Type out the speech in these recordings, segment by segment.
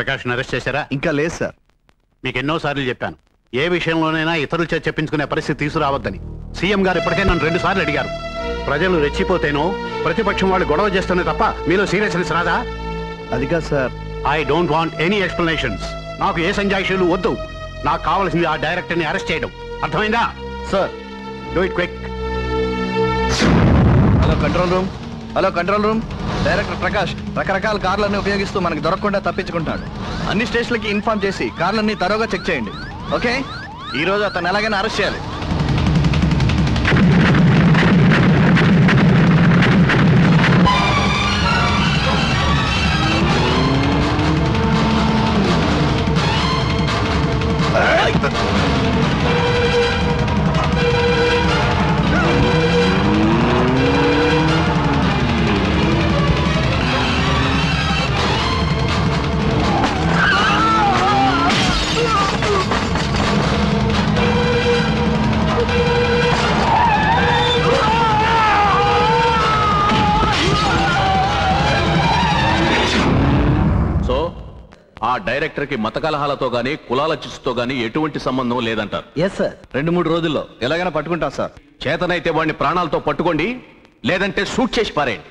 Prakash arrest చేశారా? ఇంకా లేదు సార్. మీకు ఎన్నోసార్లు చెప్పాను, ఏ విషయంలోనైనా ఇతరుల చేత చెప్పించుకునే పరిస్థితి తీసుకురావద్దని. సీఎం గారు ఇప్పటికే నన్ను 2 సార్లు అడిగారు. ప్రజలు రెచ్చిపోతేనో ప్రతిపక్షం వాళ్ళు గొడవ చేస్తేనే తప్ప మీలో సీరియస్నెస్ రాదా? అది కాదు sir. I don't want any explanations. నాకు ఏ సంజాయిషీలు వద్దు. నాకు కావాల్సింది ఆ డైరెక్టర్ని అరెస్ట్ చేయడం. అర్థమైందా? Sir, do it quick. Hello control room. Hello control room. Director Prakash రకరకాల కార్లన్నీ ఉపయోగిస్తూ మనకి దొరకకుండా తప్పించుకుంటాడు. అన్ని స్టేషన్లకి ఇన్ఫార్మ్ చేసి కార్లన్నీ తరోగా చెక్ చేయండి. ఓకే? ఈ రోజు అతను ఎలాగైనా అరెస్ట్ చేయాలి. ఆ డైరెక్టర్ కి మత కలహాలతో గానీ కులాల చిచ్చుతో గానీ ఎటువంటి సంబంధం లేదంటారు. Yes sir. 2-3 రోజుల్లో ఎలాగైనా పట్టుకుంటాం సార్. చేతనైతే వాడిని ప్రాణాలతో పట్టుకోండి, లేదంటే షూట్ చేసి పారేయండి.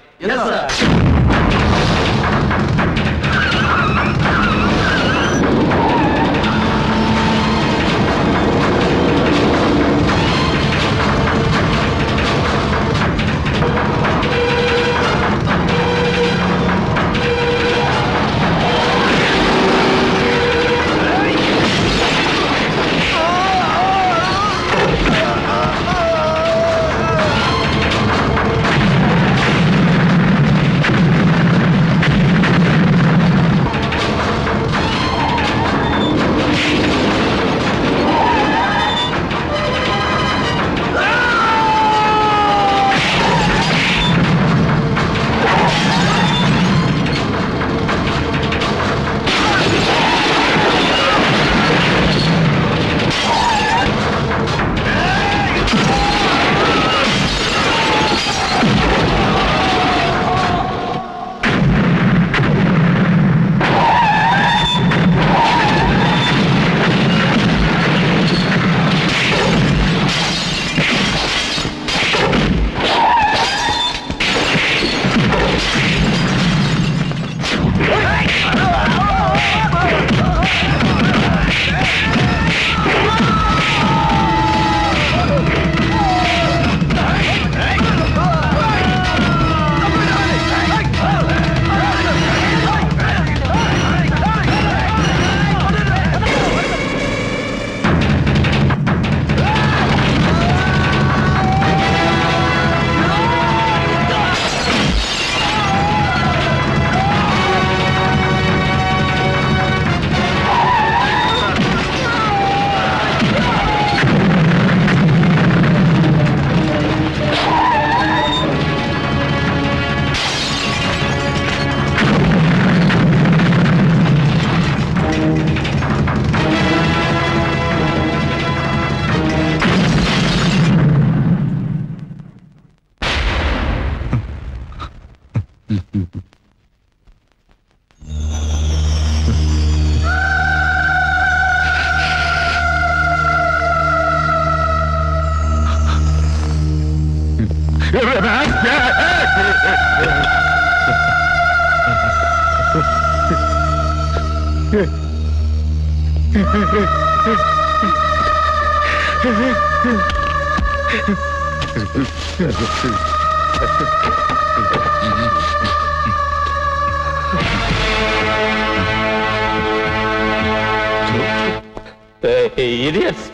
ఇడియట్స్,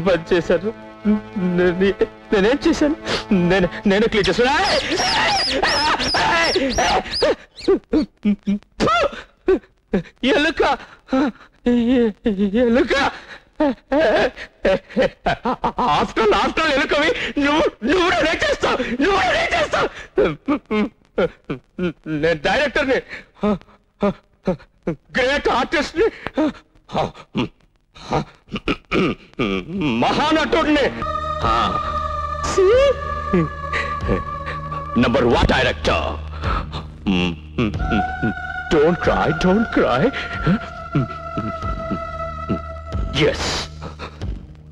పని చేశారు. నేనేం చేశాను? నేను క్లీన్ చేశాను. ఎలుక ఎలుక ఆఫ్టర్ ఎలుకవి నువ్వు నేనే చేస్తావు. నేను డైరెక్టర్ని, గ్రేట్ ఆర్టిస్ట్ని, మహానటుడిని, number 1 director. Don't cry yes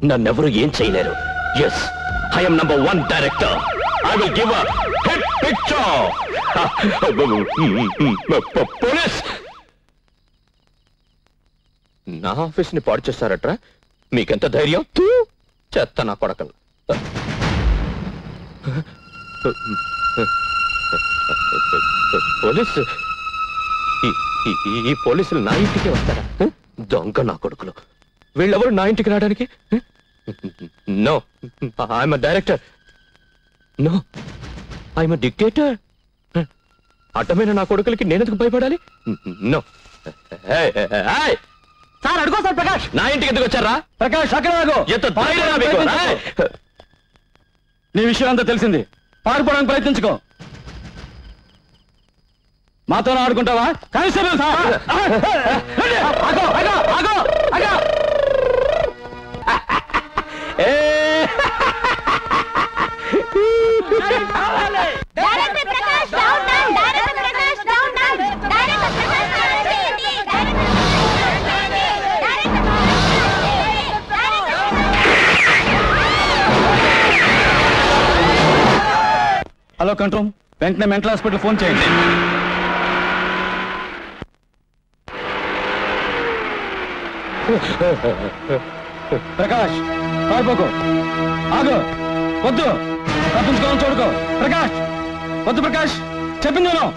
నన్నెవరు ఏం చేయలేరు yes I'm number 1 director I will give a hit picture police నా ఆఫీస్ ని పాడు చేస్తారట్రా మీకెంత ధైర్యం చెత్త నా కొడకలు పోలీసు ఈ పోలీసులు నా ఇంటికి వస్తారా దొంగ నా కొడుకులు వీళ్ళెవరు నా ఇంటికి రావడానికి no I'm director no I'm dictator అడ్డమైన నా కొడుకులకి నేనెందుకు భయపడాలి నో సార్ అడుగో సార్ ప్రకాష్ నా ఇంటికి ఎందుకు వచ్చారా ప్రకాష్ అక్కడ నీ విషయం అంతా తెలిసింది పారిపోవడానికి ప్రయత్నించుకో మాతో ఆడుకుంటావా constable sir director Prakash down down director Prakash down down director Prakash hello control వెంటనే మెంటల్ హాస్పిటల్ ఫోన్ చేయండి ప్రకాష్ పారిపోకు ఆగు వద్దు తప్పించుకోవాలని చూడుకో ప్రకాష్ వద్దు ప్రకాష్ చెప్పింది నేను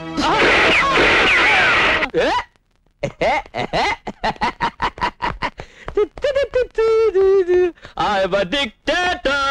I'm a dictator.